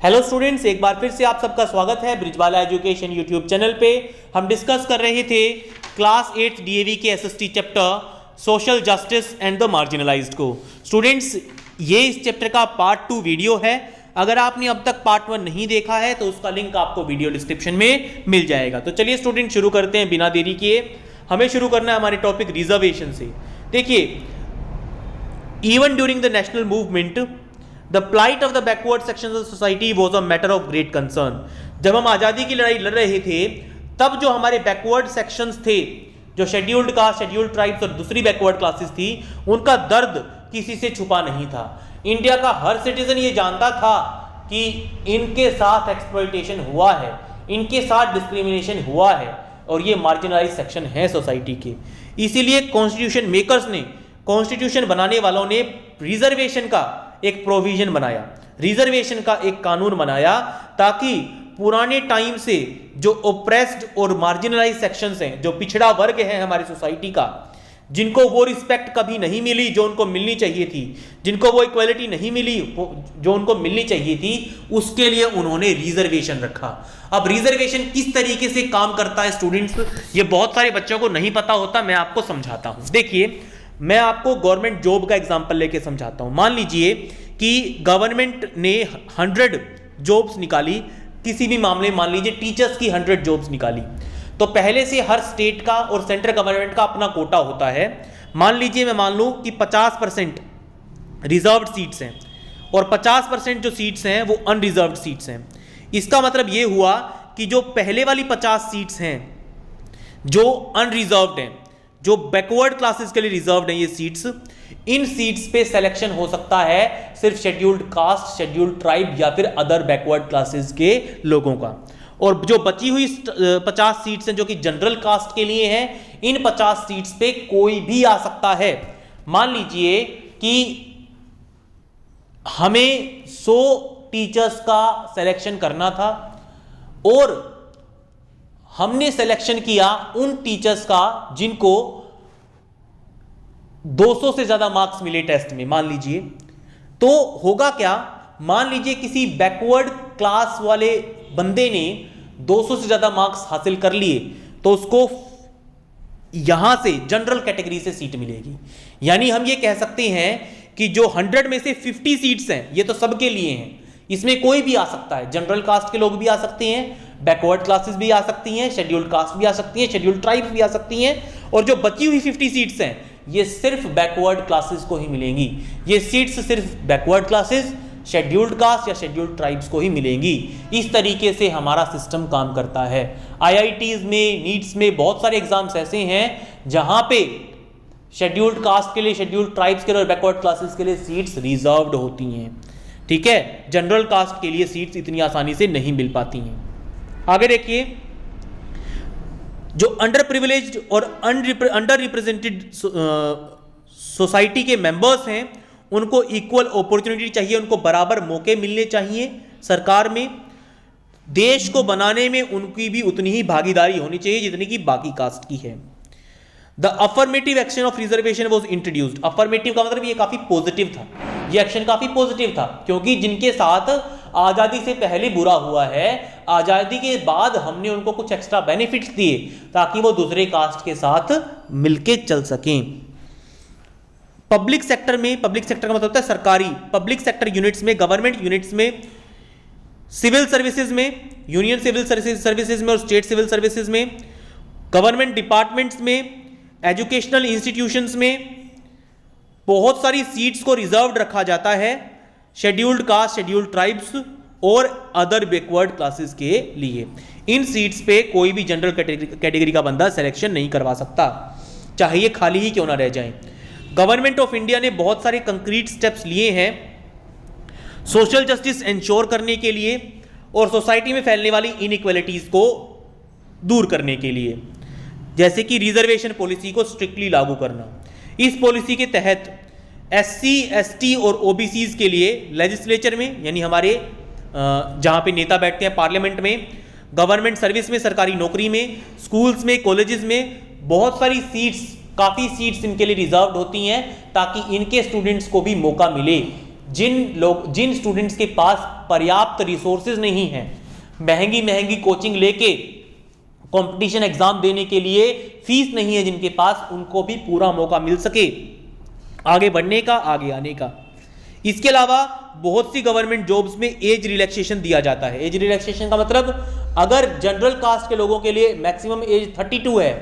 Hello students, एक बार फिर से आप सबका स्वागत है ब्रिजवाला एजुकेशन यूट्यूब चैनल पे। हम डिस्कस कर रहे थे क्लास 8 डीएवी के SST chapter social justice and the marginalised को। स्टूडेंट्स, ये इस चैप्टर का पार्ट 2 वीडियो है। अगर आपने अब तक पार्ट 1 नहीं देखा है तो उसका लिंक आपको वीडियो डिस्क्रिप्शन में मिल जाएगा। तो चलिए स्टूडेंट शुरू करते हैं बिना देरी किए। हमें शुरू करना है हमारे टॉपिक रिजर्वेशन से। देखिए, even during the national movement The plight of the backward sections of society was a matter of great concern. जब हम आज़ादी की लड़ाई लड़ रहे थे तब जो हमारे बैकवर्ड सेक्शंस थे, जो शेड्यूल्ड कास्ट, शेड्यूल्ड ट्राइब्स और दूसरी बैकवर्ड क्लासेस थी, उनका दर्द किसी से छुपा नहीं था। इंडिया का हर सिटीजन ये जानता था कि इनके साथ एक्सप्लॉयटेशन हुआ है, इनके साथ डिस्क्रिमिनेशन हुआ है और ये मार्जिनलाइज सेक्शन है सोसाइटी के। इसीलिए कॉन्स्टिट्यूशन मेकर्स ने, कॉन्स्टिट्यूशन बनाने वालों ने रिजर्वेशन का एक प्रोविजन बनाया, रिजर्वेशन का एक कानून बनाया, ताकि पुराने टाइम से जो ओप्रेस्ड और मार्जिनलाइज सेक्शंस हैं, जो पिछड़ा वर्ग है हमारी सोसाइटी का, जिनको वो रिस्पेक्ट कभी नहीं मिली जो उनको मिलनी चाहिए थी, जिनको वो इक्वालिटी नहीं मिली जो उनको मिलनी चाहिए थी, उसके लिए उन्होंने रिजर्वेशन रखा। अब रिजर्वेशन किस तरीके से काम करता है स्टूडेंट्स, ये बहुत सारे बच्चों को नहीं पता होता, मैं आपको समझाता हूं। देखिए, मैं आपको गवर्नमेंट जॉब का एग्जांपल लेके समझाता हूं। मान लीजिए कि गवर्नमेंट ने 100 जॉब्स निकाली, किसी भी मामले मान लीजिए टीचर्स की 100 जॉब्स निकाली, तो पहले से हर स्टेट का और सेंट्रल गवर्नमेंट का अपना कोटा होता है। मान लीजिए, मैं मान लूं कि 50% रिजर्व्ड सीट्स हैं और 50% जो सीट्स हैं वो अनरिजर्व्ड सीट्स हैं। इसका मतलब ये हुआ कि जो पहले वाली 50 सीट्स हैं जो अनरिजर्व्ड हैं, जो बैकवर्ड क्लासेस के लिए रिजर्व्ड हैं ये सीट्स, इन सीट्स पे सिलेक्शन हो सकता है सिर्फ शेड्यूल्ड कास्ट, शेड्यूल्ड ट्राइब या फिर अदर बैकवर्ड क्लासेस के लोगों का। और जो बची हुई 50 सीट्स हैं जो कि जनरल कास्ट के लिए हैं, इन 50 सीट्स पे कोई भी आ सकता है। मान लीजिए कि हमें 100 टीचर्स का सिलेक्शन करना था और हमने सिलेक्शन किया उन टीचर्स का जिनको 200 से ज्यादा मार्क्स मिले टेस्ट में, मान लीजिए। तो होगा क्या, मान लीजिए किसी बैकवर्ड क्लास वाले बंदे ने 200 से ज्यादा मार्क्स हासिल कर लिए, तो उसको यहां से जनरल कैटेगरी से सीट मिलेगी। यानी हम ये कह सकते हैं कि जो 100 में से 50 सीट्स हैं ये तो सबके लिए हैं, इसमें कोई भी आ सकता है। जनरल कास्ट के लोग भी आ सकते हैं, बैकवर्ड क्लासेस भी आ सकती हैं, शेड्यूल्ड कास्ट भी आ सकती हैं, शेड्यूल्ड ट्राइब्स भी आ सकती हैं, और जो बची हुई 50 सीट्स हैं ये सिर्फ बैकवर्ड क्लासेस को ही मिलेंगी। ये सीट्स सिर्फ बैकवर्ड क्लासेस, शेड्यूल्ड कास्ट या शेड्यूल्ड ट्राइब्स को ही मिलेंगी। इस तरीके से हमारा सिस्टम काम करता है। आईआईटीज में, नीट्स में बहुत सारे एग्जाम्स ऐसे हैं जहां पे शेड्यूल्ड कास्ट के लिए, शेड्यूल्ड ट्राइब्स के लिए और बैकवर्ड क्लासेस के लिए सीट्स रिजर्व्ड होती हैं। ठीक है, जनरल कास्ट के लिए सीट्स इतनी आसानी से नहीं मिल पाती हैं। आगे देखिए, जो अंडर प्रिविलेज्ड और अंडर रिप्रेजेंटेड सोसाइटी के मेंबर्स हैं, उनको इक्वल अपॉर्चुनिटी चाहिए, उनको बराबर मौके मिलने चाहिए सरकार में। देश को बनाने में उनकी भी उतनी ही भागीदारी होनी चाहिए जितनी कि बाकी कास्ट की है। The affirmative action of reservation was introduced. Affirmative का मतलब ये काफी पॉजिटिव था, ये एक्शन काफी पॉजिटिव था, क्योंकि जिनके साथ आजादी से पहले बुरा हुआ है, आजादी के बाद हमने उनको कुछ एक्स्ट्रा बेनिफिट्स दिए ताकि वो दूसरे कास्ट के साथ मिलके चल सकें। पब्लिक सेक्टर में, पब्लिक सेक्टर का मतलब होता है सरकारी, पब्लिक सेक्टर यूनिट्स में, गवर्नमेंट यूनिट्स में, सिविल सर्विसेज में, यूनियन सिविल सर्विसेज में और स्टेट सिविल सर्विसेज में, गवर्नमेंट डिपार्टमेंट्स में, एजुकेशनल इंस्टीट्यूशंस में बहुत सारी सीट्स को रिजर्व्ड रखा जाता है शेड्यूल्ड कास्ट, शेड्यूल्ड ट्राइब्स और अदर बैकवर्ड क्लासेस के लिए। इन सीट्स पे कोई भी जनरल कैटेगरी का बंदा सिलेक्शन नहीं करवा सकता, चाहे ये खाली ही क्यों ना रह जाए। गवर्नमेंट ऑफ इंडिया ने बहुत सारे कंक्रीट स्टेप्स लिए हैं सोशल जस्टिस इंश्योर करने के लिए और सोसाइटी में फैलने वाली इनइक्वालिटीज को दूर करने के लिए, जैसे कि रिजर्वेशन पॉलिसी को स्ट्रिक्टली लागू करना। इस पॉलिसी के तहत एससी, एसटी और ओबीसीज के लिए लेजिस्लेचर में, यानी हमारे जहां पे नेता बैठते हैं पार्लियामेंट में, गवर्नमेंट सर्विस में, सरकारी नौकरी में, स्कूल्स में, कॉलेजेस में, बहुत सारी सीट्स, काफ़ी सीट्स इनके लिए रिजर्व्ड होती हैं ताकि इनके स्टूडेंट्स को भी मौका मिले। जिन स्टूडेंट्स के पास पर्याप्त रिसोर्सेज नहीं है, महंगी महंगी कोचिंग लेके कंपटीशन एग्जाम देने के लिए फीस नहीं है जिनके पास, उनको भी पूरा मौका मिल सके आगे बढ़ने का, आगे आने का। इसके अलावा बहुत सी गवर्नमेंट जॉब्स में एज रिलैक्सेशन दिया जाता है। एज रिलैक्सेशन का मतलब अगर जनरल कास्ट के लोगों के लिए मैक्सिमम एज 32 है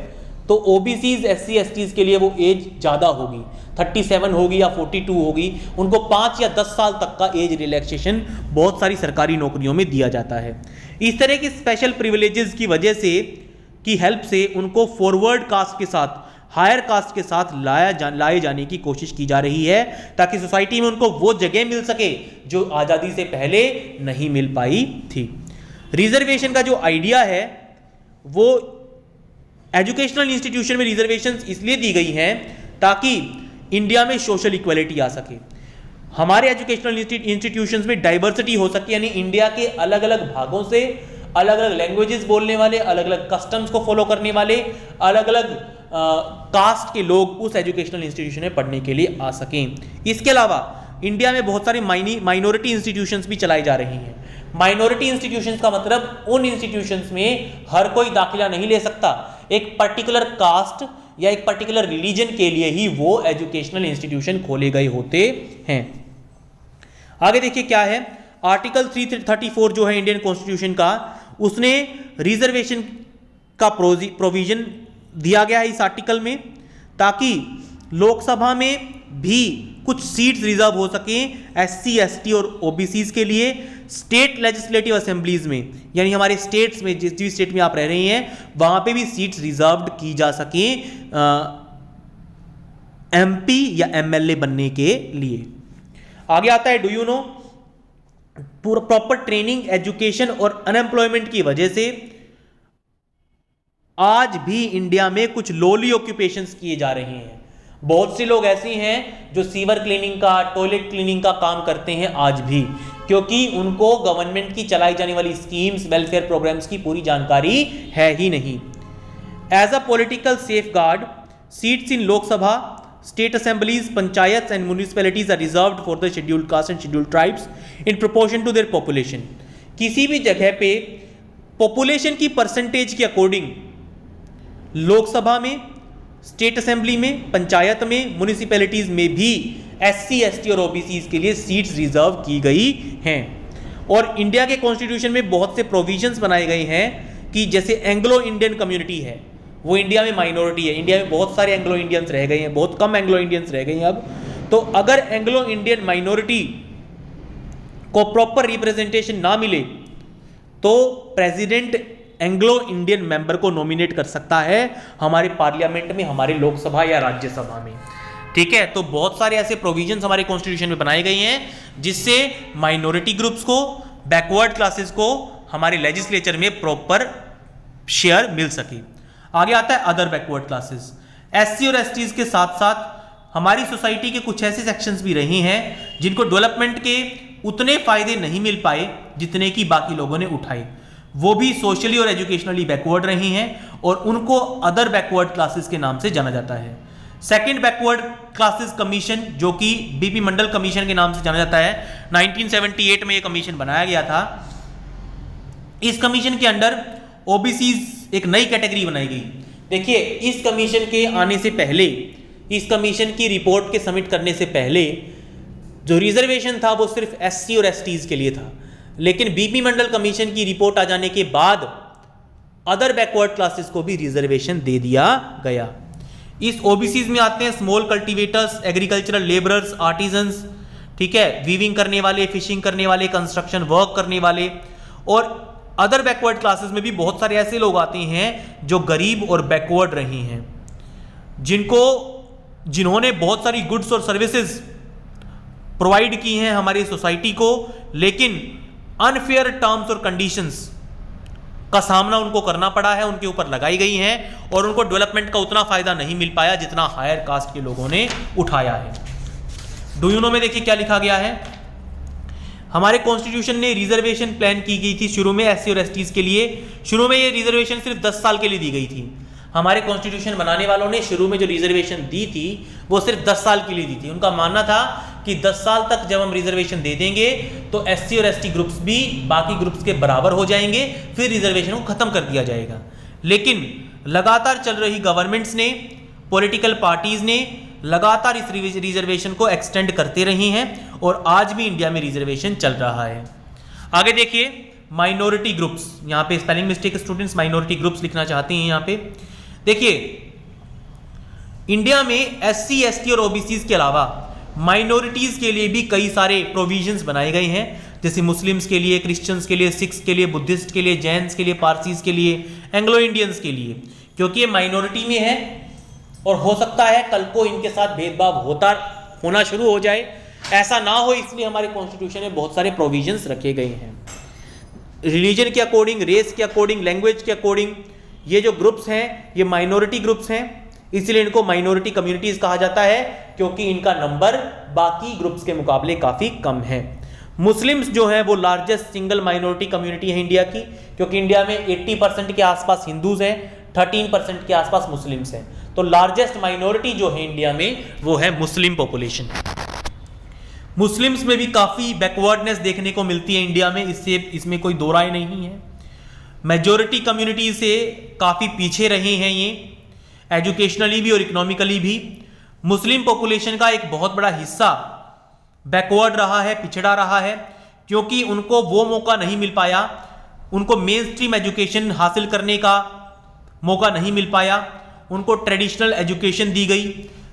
तो ओबीसीज एससी एसटीज के लिए वो एज ज़्यादा होगी, 37 होगी या 42 होगी, उनको 5 या 10 साल तक का एज रिलैक्सेशन बहुत सारी सरकारी नौकरियों में दिया जाता है। इस तरह की स्पेशल प्रिविलेजेस की वजह से, की हेल्प से उनको फॉरवर्ड कास्ट के साथ, हायर कास्ट के साथ लाए जाने की कोशिश की जा रही है ताकि सोसाइटी में उनको वो जगह मिल सके जो आज़ादी से पहले नहीं मिल पाई थी। रिजर्वेशन का जो आइडिया है वो एजुकेशनल इंस्टीट्यूशन में रिजर्वेशन इसलिए दी गई हैं ताकि इंडिया में सोशल इक्वलिटी आ सके, हमारे एजुकेशनल इंस्टीट्यूशंस में डाइवर्सिटी हो सके, यानी इंडिया के अलग अलग भागों से अलग अलग लैंग्वेजेस बोलने वाले, अलग अलग कस्टम्स को फॉलो करने वाले, अलग अलग कास्ट के लोग उस एजुकेशनल इंस्टीट्यूशन में पढ़ने के लिए आ सकें। इसके अलावा इंडिया में बहुत सारे माइनॉरिटी इंस्टीट्यूशंस भी चलाई जा रही हैं। माइनॉरिटी इंस्टीट्यूशंस का मतलब उन इंस्टीट्यूशंस में हर कोई दाखिला नहीं ले सकता, एक पर्टिकुलर कास्ट या एक पर्टिकुलर रिलीजन के लिए ही वो एजुकेशनल इंस्टीट्यूशन खोले गए होते हैं। आगे देखिए क्या है, आर्टिकल 334 जो है इंडियन कॉन्स्टिट्यूशन का, उसने रिजर्वेशन का प्रोविजन दिया गया है इस आर्टिकल में ताकि लोकसभा में भी कुछ सीट्स रिजर्व हो सकें एससी एसटी और ओबीसीज के लिए। स्टेट लेजिस्लेटिव असेंबलीज में, यानी हमारे स्टेट्स में, जिस स्टेट में आप रह रहे हैं वहां पे भी सीट्स रिजर्व्ड की जा सकें एमपी या एमएलए बनने के लिए। आगे आता है, do you know, proper training, education और अनएम्प्लॉयमेंट की वजह से आज भी इंडिया में कुछ लोली ऑक्यूपेशंस किए जा रहे हैं। बहुत से लोग ऐसे हैं जो सीवर क्लीनिंग का, टॉयलेट क्लीनिंग का काम करते हैं आज भी, क्योंकि उनको गवर्नमेंट की चलाई जाने वाली स्कीम्स, वेलफेयर प्रोग्राम्स की पूरी जानकारी है ही नहीं। As a political safeguard, seats in Lok Sabha, state assemblies, panchayat and municipalities are reserved for the scheduled caste and scheduled tribes in proportion to their population. किसी भी जगह पे पॉपुलेशन की परसेंटेज के अकॉर्डिंग लोकसभा में, स्टेट असेंबली में, पंचायत में, म्यूनिसिपैलिटीज में भी एससी एसटी और ओबीसी के लिए सीट्स रिजर्व की गई हैं। और इंडिया के कॉन्स्टिट्यूशन में बहुत से प्रोविजंस बनाए गए हैं कि जैसे एंग्लो इंडियन कम्युनिटी है, वो इंडिया में माइनॉरिटी है। इंडिया में बहुत सारे एंग्लो इंडियंस रह गए हैं, बहुत कम एंग्लो इंडियंस रह गए हैं अब। तो अगर एंग्लो इंडियन माइनॉरिटी को प्रॉपर रिप्रेजेंटेशन ना मिले तो प्रेसिडेंट एंग्लो इंडियन मेंबर को नॉमिनेट कर सकता है हमारे पार्लियामेंट में, हमारे लोकसभा या राज्यसभा में। ठीक है, तो बहुत सारे ऐसे प्रोविजंस हमारे कॉन्स्टिट्यूशन में बनाए गए हैं जिससे माइनॉरिटी ग्रुप्स को, बैकवर्ड क्लासेस को हमारे लेजिस्लेचर में प्रॉपर शेयर मिल सके। आगे आता है अदर बैकवर्ड क्लासेस। एससी और एसटीज के साथ साथ हमारी सोसाइटी के कुछ ऐसे सेक्शंस भी रहे हैं जिनको डेवलपमेंट के उतने फायदे नहीं मिल पाए जितने की बाकी लोगों ने उठाए, वो भी सोशली और एजुकेशनली बैकवर्ड रही हैं और उनको अदर बैकवर्ड क्लासेस के नाम से जाना जाता है। सेकंड बैकवर्ड क्लासेस कमीशन, जो कि बीपी मंडल कमीशन के नाम से जाना जाता है, 1978 में ये कमीशन बनाया गया था। इस कमीशन के अंडर ओबीसीज एक नई कैटेगरी बनाई गई। देखिए, इस कमीशन के आने से पहले, इस कमीशन की रिपोर्ट के सबमिट करने से पहले जो रिजर्वेशन था वो सिर्फ एससी और एसटीज के लिए था, लेकिन बीपी मंडल कमीशन की रिपोर्ट आ जाने के बाद अदर बैकवर्ड क्लासेस को भी रिजर्वेशन दे दिया गया। इस ओबीसीज में आते हैं small cultivators, agricultural labourers, artisans, ठीक है, वीविंग करने वाले, फिशिंग करने वाले, कंस्ट्रक्शन वर्क करने वाले। और अदर बैकवर्ड क्लासेस में भी बहुत सारे ऐसे लोग आते हैं जो गरीब और बैकवर्ड रहे हैं, जिन्होंने बहुत सारी गुड्स और सर्विसेज प्रोवाइड की हैं हमारी सोसाइटी को, लेकिन अनफेयर टर्म्स और कंडीशंस का सामना उनको करना पड़ा है, उनके ऊपर लगाई गई हैं और उनको डेवलपमेंट का उतना फायदा नहीं मिल पाया जितना हायर कास्ट के लोगों ने उठाया है। डू यू नो में देखिए क्या लिखा गया है। हमारे कॉन्स्टिट्यूशन ने रिजर्वेशन प्लान की गई थी शुरू में एससी और एसटीज के लिए। शुरू में ये रिजर्वेशन सिर्फ 10 साल के लिए दी गई थी। हमारे कॉन्स्टिट्यूशन बनाने वालों ने शुरू में जो रिजर्वेशन दी थी वो सिर्फ 10 साल के लिए दी थी। उनका मानना था कि 10 साल तक जब हम रिजर्वेशन दे देंगे तो SC और ST ग्रुप्स भी बाकी ग्रुप्स के बराबर हो जाएंगे, फिर रिजर्वेशन को खत्म कर दिया जाएगा। लेकिन लगातार चल रही गवर्नमेंट्स ने, पॉलिटिकल पार्टीज ने लगातार इस रिजर्वेशन को एक्सटेंड करते रही हैं और आज भी इंडिया में रिजर्वेशन चल रहा है। आगे देखिए माइनॉरिटी ग्रुप्स, यहाँ पे spelling mistake students, minority groups लिखना चाहते हैं यहाँ पे। देखिए इंडिया में SC, ST और OBCs के अलावा माइनॉरिटीज के लिए भी कई सारे प्रोविजंस बनाए गए हैं, जैसे मुस्लिम्स के लिए, क्रिश्चियंस के लिए, सिख्स के लिए, बुद्धिस्ट के लिए, जैन्स के लिए, पारसीज के लिए, एंग्लो इंडियंस के लिए, क्योंकि ये माइनॉरिटी में है और हो सकता है कल को इनके साथ भेदभाव होना शुरू हो जाए। ऐसा ना हो इसलिए हमारे कॉन्स्टिट्यूशन में बहुत सारे प्रोविजंस रखे गए हैं। रिलीजन के अकॉर्डिंग, रेस के अकॉर्डिंग, लैंग्वेज के अकॉर्डिंग ये जो ग्रुप्स हैं ये माइनॉरिटी ग्रुप्स हैं, इसलिए इनको माइनॉरिटी कम्युनिटीज कहा जाता है, क्योंकि इनका नंबर बाकी ग्रुप्स के मुकाबले काफी कम है। मुस्लिम्स जो है वो लार्जेस्ट सिंगल माइनॉरिटी कम्युनिटी है इंडिया की, क्योंकि इंडिया में 80% के आसपास हिंदूज हैं, 13% के आसपास मुस्लिम्स हैं। तो लार्जेस्ट माइनॉरिटी जो है इंडिया में वो है मुस्लिम पॉपुलेशन। मुस्लिम्स में भी काफी बैकवर्डनेस देखने को मिलती है इंडिया में, इसमें कोई दो राय नहीं है। मेजॉरिटी कम्युनिटी से काफी पीछे रहे हैं ये, एजुकेशनली भी और इकोनॉमिकली भी। मुस्लिम पॉपुलेशन का एक बहुत बड़ा हिस्सा बैकवर्ड रहा है, पिछड़ा रहा है, क्योंकि उनको वो मौका नहीं मिल पाया, उनको मेन स्ट्रीम एजुकेशन हासिल करने का मौका नहीं मिल पाया, उनको ट्रेडिशनल एजुकेशन दी गई,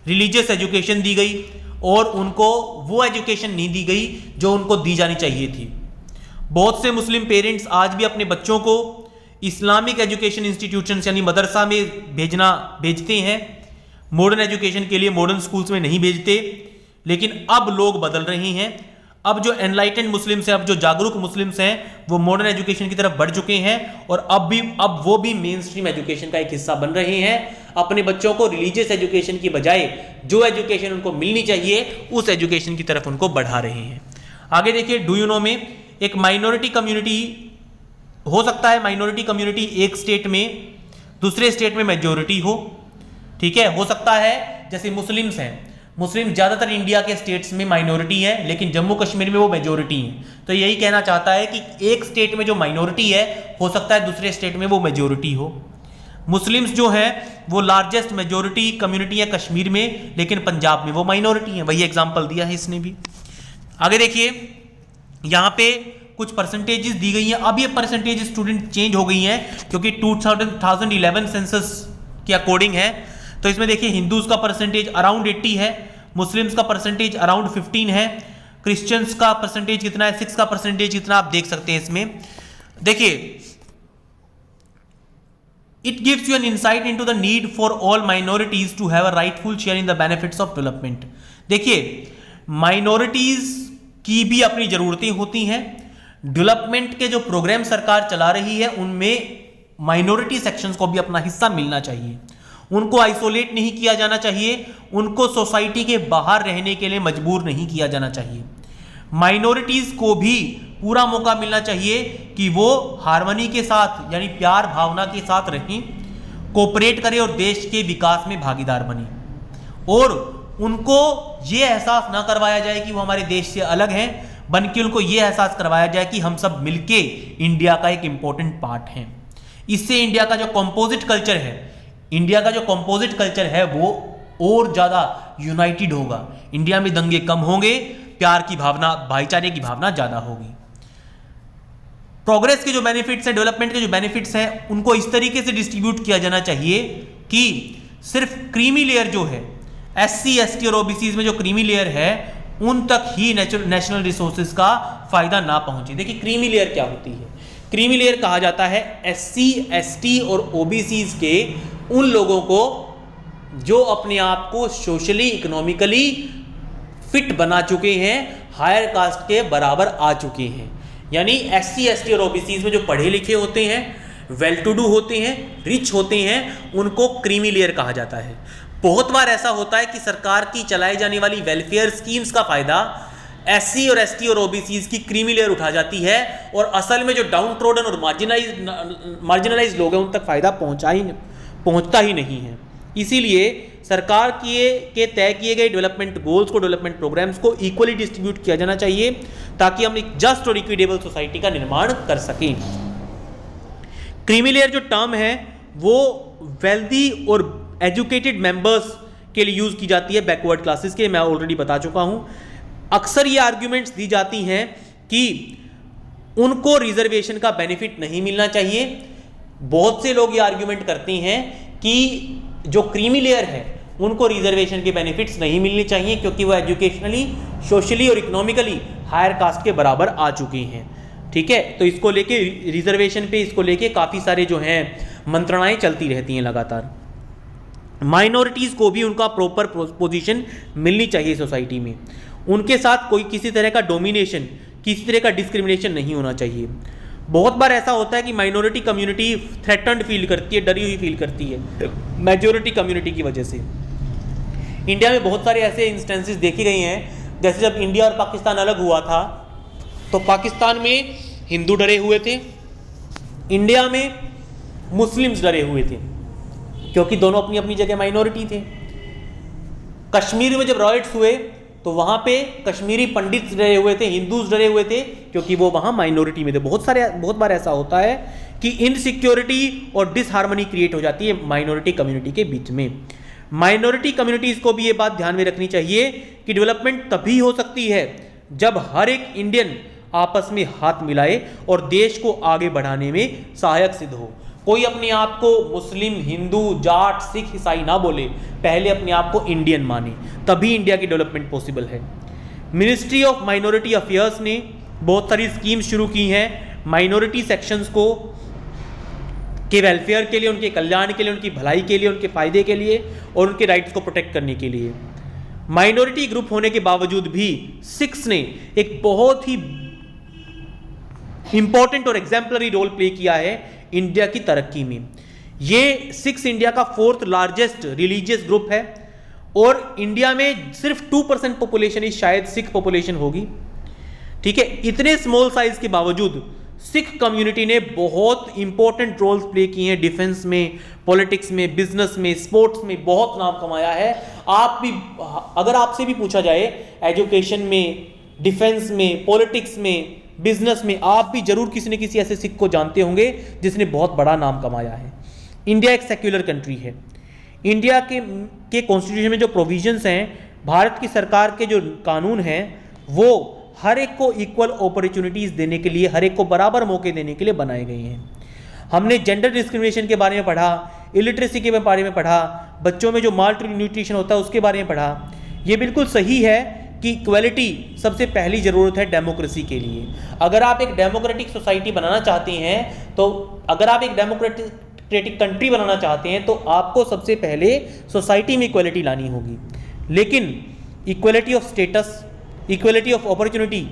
रिलीजियस एजुकेशन दी गई और उनको वो एजुकेशन नहीं दी गई जो उनको दी जानी चाहिए थी। बहुत से मुस्लिम पेरेंट्स आज भी अपने बच्चों को इस्लामिक एजुकेशन इंस्टीट्यूशंस यानी मदरसा में भेजते हैं, मॉडर्न एजुकेशन के लिए मॉडर्न स्कूल्स में नहीं भेजते। लेकिन अब लोग बदल रहे हैं, अब जो एनलाइटेंड मुस्लिम्स हैं, अब जो जागरूक मुस्लिम्स हैं वो मॉडर्न एजुकेशन की तरफ बढ़ चुके हैं और अब वो भी मेन स्ट्रीम एजुकेशन का एक हिस्सा बन रहे हैं। अपने बच्चों को रिलीजियस एजुकेशन की बजाय जो एजुकेशन उनको मिलनी चाहिए उस एजुकेशन की तरफ उनको बढ़ा रहे हैं। आगे देखिए, डू यू नो में एक माइनॉरिटी कम्युनिटी हो सकता है, माइनॉरिटी कम्युनिटी एक स्टेट में दूसरे स्टेट में मेजॉरिटी हो, ठीक है, हो सकता है। जैसे मुस्लिम्स हैं, मुस्लिम ज्यादातर इंडिया के स्टेट्स में माइनॉरिटी है, लेकिन जम्मू कश्मीर में वो मेजॉरिटी है। तो यही कहना चाहता है कि एक स्टेट में जो माइनॉरिटी है हो सकता है दूसरे स्टेट में वो मेजॉरिटी हो। मुस्लिम्स जो है वो लार्जेस्ट मेजॉरिटी कम्युनिटी है कश्मीर में, लेकिन पंजाब में वो माइनॉरिटी है। वही एग्जाम्पल दिया है इसने भी। आगे देखिए, यहाँ पे कुछ परसेंटेजेस दी गई हैं। अब ये परसेंटेज स्टूडेंट चेंज हो गई हैं क्योंकि 2011 सेंसस के अकॉर्डिंग है। तो इसमें देखिए हिंदूज का परसेंटेज अराउंड 80 है, मुस्लिम्स का परसेंटेज अराउंड 15 है, क्रिश्चियंस का परसेंटेज कितना है, 6 का परसेंटेज कितना आप देख सकते हैं इसमें। देखिए, it gives you an insight into the need for all minorities to have a rightful share in the benefits of development. देखिए, माइनॉरिटीज की भी अपनी जरूरतें होती हैं। डेवलपमेंट के जो प्रोग्राम सरकार चला रही है उनमें माइनॉरिटी सेक्शंस को भी अपना हिस्सा मिलना चाहिए। उनको आइसोलेट नहीं किया जाना चाहिए, उनको सोसाइटी के बाहर रहने के लिए मजबूर नहीं किया जाना चाहिए। माइनॉरिटीज को भी पूरा मौका मिलना चाहिए कि वो हार्मनी के साथ यानी प्यार भावना के साथ रहें, कोऑपरेट करें और देश के विकास में भागीदार बने। और उनको ये एहसास ना करवाया जाए कि वो हमारे देश से अलग हैं, बल्कि उनको ये एहसास करवाया जाए कि हम सब मिलके इंडिया का एक इंपॉर्टेंट पार्ट हैं। इससे इंडिया का जो कंपोजिट कल्चर है वो और ज्यादा यूनाइटेड होगा। इंडिया में दंगे कम होंगे, प्यार की भावना, भाईचारे की भावना ज्यादा होगी। प्रोग्रेस के जो बेनिफिट्स हैं, डेवलपमेंट के जो बेनिफिट्स हैं, उनको इस तरीके से डिस्ट्रीब्यूट किया जाना चाहिए कि सिर्फ क्रीमी लेयर जो है, SC, ST और OBCs में जो क्रीमी लेयर है उन तक ही नेशनल रिसोर्सेज का फायदा ना पहुंचे। देखिए, क्रीमी लेयर क्या होती है? क्रीमी लेयर कहा जाता है SC, ST और OBCs के उन लोगों को जो अपने आप को सोशली इकोनॉमिकली फिट बना चुके हैं, हायर कास्ट के बराबर आ चुके हैं। यानी SC, ST और OBCs में जो पढ़े लिखे होते हैं, वेल टू डू होते हैं, रिच होते हैं, उनको क्रीमी लेयर कहा जाता है। बहुत बार ऐसा होता है कि सरकार की चलाई जाने वाली वेलफेयर स्कीम्स का फायदा SC और ST और OBCs की क्रीमी लेयर उठा जाती है और असल में जो डाउन ट्रोडन और मार्जिनलाइज लोग हैं उन तक फायदा पहुंचता ही नहीं है। इसीलिए सरकार के तय किए गए डेवलपमेंट गोल्स को, डेवलपमेंट प्रोग्राम्स को इक्वली डिस्ट्रीब्यूट किया जाना चाहिए ताकि हम एक जस्ट और इक्विटेबल सोसाइटी का निर्माण कर सकें। क्रीमी लेयर जो टर्म है वो वेल्दी और एजुकेटेड मेंबर्स के लिए यूज की जाती है, बैकवर्ड क्लासेस के, मैं ऑलरेडी बता चुका हूं। अक्सर ये आर्ग्यूमेंट्स दी जाती हैं कि उनको रिजर्वेशन का बेनिफिट नहीं मिलना चाहिए। बहुत से लोग ये आर्ग्यूमेंट करते हैं कि जो क्रीमी लेयर है उनको रिजर्वेशन के बेनिफिट्स नहीं मिलने चाहिए क्योंकि वो एजुकेशनली, सोशली और इकोनॉमिकली हायर कास्ट के बराबर आ चुके हैं। ठीक है, तो इसको लेके रिजर्वेशन पे इसको लेके काफ़ी सारे जो हैं मंत्रणाएं चलती रहती हैं लगातार। माइनॉरिटीज़ को भी उनका प्रॉपर पोजीशन मिलनी चाहिए सोसाइटी में, उनके साथ कोई किसी तरह का डोमिनेशन, किसी तरह का डिस्क्रिमिनेशन नहीं होना चाहिए। बहुत बार ऐसा होता है कि माइनॉरिटी कम्युनिटी थ्रेटन्ड फील करती है, डरी हुई फील करती है मेजॉरिटी कम्युनिटी की वजह से। इंडिया में बहुत सारे ऐसे इंस्टेंसेस देखे गए हैं, जैसे जब इंडिया और पाकिस्तान अलग हुआ था तो पाकिस्तान में हिंदू डरे हुए थे, इंडिया में मुस्लिम्स डरे हुए थे क्योंकि दोनों अपनी अपनी जगह माइनॉरिटी थे। कश्मीर में जब रॉयट्स हुए तो वहाँ पे कश्मीरी पंडित डरे हुए थे, हिंदूज डरे हुए थे क्योंकि वो वहाँ माइनॉरिटी में थे। बहुत बार ऐसा होता है कि इनसिक्योरिटी और डिसहार्मनी क्रिएट हो जाती है माइनॉरिटी कम्युनिटी के बीच में। माइनॉरिटी कम्युनिटीज़ को भी ये बात ध्यान में रखनी चाहिए कि डेवलपमेंट तभी हो सकती है जब हर एक इंडियन आपस में हाथ मिलाए और देश को आगे बढ़ाने में सहायक सिद्ध हो। कोई अपने आप को मुस्लिम, हिंदू, जाट, सिख, ईसाई ना बोले, पहले अपने आप को इंडियन माने, तभी इंडिया की डेवलपमेंट पॉसिबल है। मिनिस्ट्री ऑफ माइनॉरिटी अफेयर्स ने बहुत सारी स्कीम्स शुरू की हैं माइनॉरिटी सेक्शंस को के वेलफेयर के लिए, उनके कल्याण के लिए, उनकी भलाई के लिए, उनके फायदे के लिए और उनके राइट्स को प्रोटेक्ट करने के लिए। माइनॉरिटी ग्रुप होने के बावजूद भी सिक्स ने एक बहुत ही इंपॉर्टेंट और एग्जाम्पलरी रोल प्ले किया है इंडिया की तरक्की में। ये सिक्स इंडिया का 4th लार्जेस्ट रिलीजियस ग्रुप है और इंडिया में सिर्फ 2% पॉपुलेशन ही शायद सिख पॉपुलेशन होगी। ठीक है, इतने स्मॉल साइज के बावजूद सिख कम्युनिटी ने बहुत इंपॉर्टेंट रोल्स प्ले किए हैं डिफेंस में, पॉलिटिक्स में, बिजनेस में, स्पोर्ट्स में, बहुत नाम कमाया है। आप भी, अगर आपसे भी पूछा जाए एजुकेशन में, डिफेंस में, पॉलिटिक्स में, बिजनेस में, आप भी जरूर किसी न किसी ऐसे सिख को जानते होंगे जिसने बहुत बड़ा नाम कमाया है। इंडिया एक सेक्युलर कंट्री है। इंडिया के कॉन्स्टिट्यूशन में जो प्रोविजंस हैं, भारत की सरकार के जो कानून हैं, वो हर एक को इक्वल अपॉर्चुनिटीज़ देने के लिए, हर एक को बराबर मौके देने के लिए बनाए गए हैं। हमने जेंडर डिस्क्रिमिनेशन के बारे में पढ़ा, इलिटरेसी के बारे में पढ़ा, बच्चों में जो माल न्यूट्रिशन होता है उसके बारे में पढ़ा। ये बिल्कुल सही है कि इक्वलिटी सबसे पहली ज़रूरत है डेमोक्रेसी के लिए। अगर आप एक डेमोक्रेटिक सोसाइटी बनाना चाहते हैं, तो अगर आप एक डेमोक्रेटिक कंट्री बनाना चाहते हैं तो आपको सबसे पहले सोसाइटी में इक्वलिटी लानी होगी। लेकिन equality of status, equality of opportunity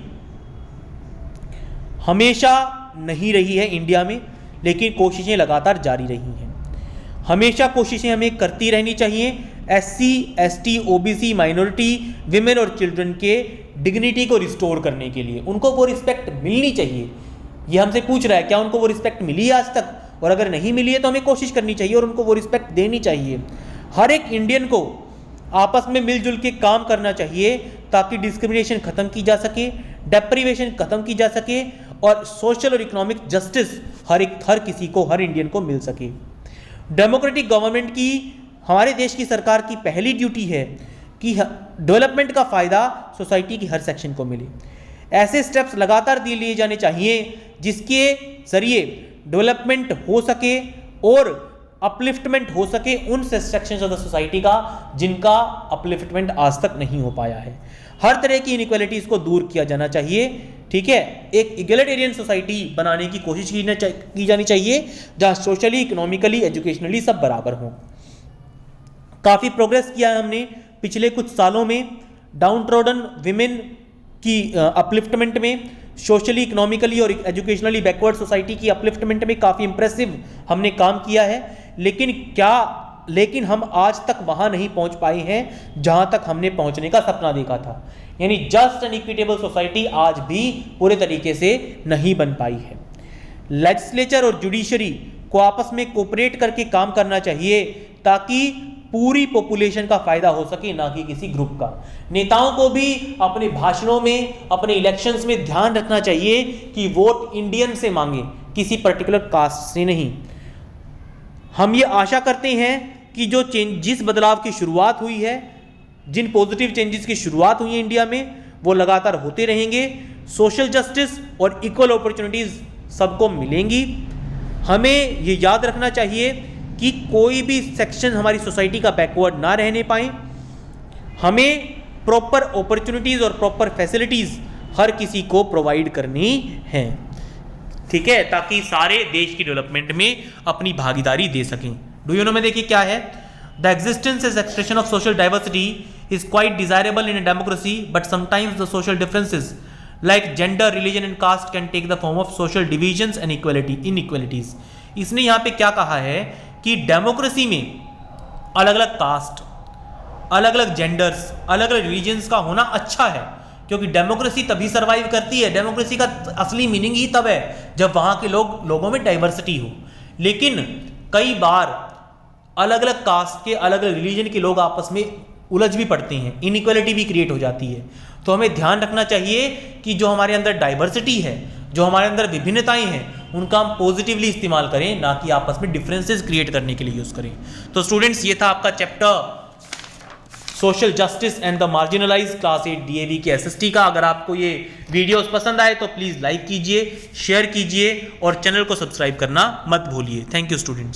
हमेशा नहीं रही है इंडिया में, लेकिन कोशिशें लगातार जारी रही हैं। हमेशा कोशिशें हमें करती रहनी चाहिए SC, ST, OBC, minority, women और चिल्ड्रन के डिग्निटी को रिस्टोर करने के लिए। उनको वो रिस्पेक्ट मिलनी चाहिए। ये हमसे पूछ रहा है क्या उनको वो रिस्पेक्ट मिली है आज तक, और अगर नहीं मिली है तो हमें कोशिश करनी चाहिए और उनको वो रिस्पेक्ट देनी चाहिए। हर एक इंडियन को आपस में मिलजुल के काम करना चाहिए ताकि डिस्क्रिमिनेशन खत्म की जा सके, डेप्रीवेशन खत्म की जा सके और सोशल और इकोनॉमिक जस्टिस हर किसी को, हर इंडियन को मिल सके। डेमोक्रेटिक गवर्नमेंट की, हमारे देश की सरकार की पहली ड्यूटी है कि डेवलपमेंट का फ़ायदा सोसाइटी की हर सेक्शन को मिले। ऐसे स्टेप्स लगातार लिए जाने चाहिए जिसके ज़रिए डेवलपमेंट हो सके और अपलिफ्टमेंट हो सके उन सेक्शंस ऑफ द सोसाइटी का जिनका अपलिफ्टमेंट आज तक नहीं हो पाया है। हर तरह की इनइक्वालिटीज़ को दूर किया जाना चाहिए। ठीक है, एक इगलिटेरियन सोसाइटी बनाने की कोशिश की जानी चाहिए जहाँ सोशली, इकोनॉमिकली, एजुकेशनली सब बराबर हों। काफ़ी प्रोग्रेस किया है हमने पिछले कुछ सालों में डाउन ट्रोडन विमेन की अपलिफ्टमेंट में, सोशली, इकोनॉमिकली और एजुकेशनली बैकवर्ड सोसाइटी की अपलिफ्टमेंट में काफ़ी इंप्रेसिव हमने काम किया है। लेकिन हम आज तक वहाँ नहीं पहुँच पाए हैं जहाँ तक हमने पहुँचने का सपना देखा था। यानी जस्ट एंड इक्विटेबल सोसाइटी आज भी पूरे तरीके से नहीं बन पाई है। लेजिस्लेचर और जुडिशरी को आपस में कोऑपरेट करके काम करना चाहिए ताकि पूरी पॉपुलेशन का फायदा हो सके, ना कि किसी ग्रुप का। नेताओं को भी अपने भाषणों में, अपने इलेक्शंस में ध्यान रखना चाहिए कि वोट इंडियन से मांगे, किसी पर्टिकुलर कास्ट से नहीं। हम ये आशा करते हैं कि जो जिस बदलाव की शुरुआत हुई है, जिन पॉजिटिव चेंजेस की शुरुआत हुई है इंडिया में, वो लगातार होते रहेंगे। सोशल जस्टिस और इक्वल अपॉर्चुनिटीज सबको मिलेंगी। हमें ये याद रखना चाहिए कि कोई भी सेक्शन हमारी सोसाइटी का बैकवर्ड ना रहने पाए। हमें प्रॉपर अपॉर्चुनिटीज और प्रॉपर फैसिलिटीज हर किसी को प्रोवाइड करनी है, ठीक है, ताकि सारे देश की डेवलपमेंट में अपनी भागीदारी दे सकें। डू यू नो में देखिए क्या है, the existence is expression of social diversity is quite desirable in a democracy, but sometimes the social differences like gender, religion and caste can take the form of social divisions and inequalities. इसने यहाँ पे क्या कहा है कि democracy में अलग अलग कास्ट, अलग अलग जेंडर्स, अलग अलग रिलीजन्स का होना अच्छा है, क्योंकि डेमोक्रेसी तभी सर्वाइव करती है। डेमोक्रेसी का असली मीनिंग ही तब है जब वहाँ के लोगों में डाइवर्सिटी हो। लेकिन कई बार अलग अलग कास्ट के, अलग अलग रिलीजन के लोग आपस में उलझ भी पड़ते हैं, इनइक्वालिटी भी क्रिएट हो जाती है। तो हमें ध्यान रखना चाहिए कि जो हमारे अंदर डाइवर्सिटी है, जो हमारे अंदर विभिन्नताएं हैं, उनका हम पॉजिटिवली इस्तेमाल करें, ना कि आपस में डिफरेंसेस क्रिएट करने के लिए यूज करें। तो स्टूडेंट्स, ये था आपका chapter social justice and the marginalised class 8 DAV के एसएसटी का। अगर आपको ये वीडियोस पसंद आए तो प्लीज लाइक कीजिए, शेयर कीजिए और चैनल को सब्सक्राइब करना मत भूलिए। Thank you students.